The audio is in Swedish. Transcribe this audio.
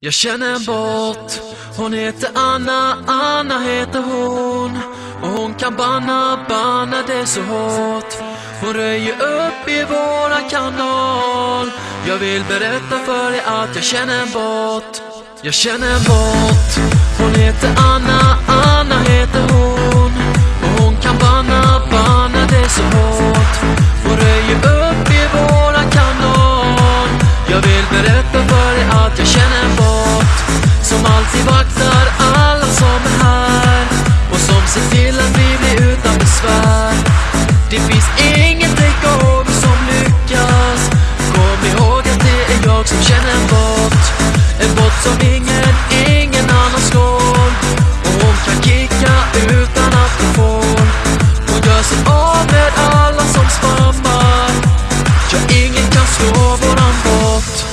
Jag känner en bot, hon heter Anna, Anna heter hon. Och hon kan banna det så hårt. Hon röjer upp i våran kanal. Jag vill berätta för dig att jag känner en bot. Jag känner en bot, hon heter Anna, Anna heter hon. Och hon kan banna det så hårt. Hon röjer upp i våran kanal. Jag vill berätta för dig att jag känner en bot som alltid vaktar alla som är här och som ser till att vi blir utan besvär. Det finns ingen takeover som lyckas. Kom ihåg att det är jag som känner en bot. En bot som ingen annan slår. Och hon kan kicka utan att hon får. Hon gör sig av med alla som spammar. Ja, ingen kan slå våran bot.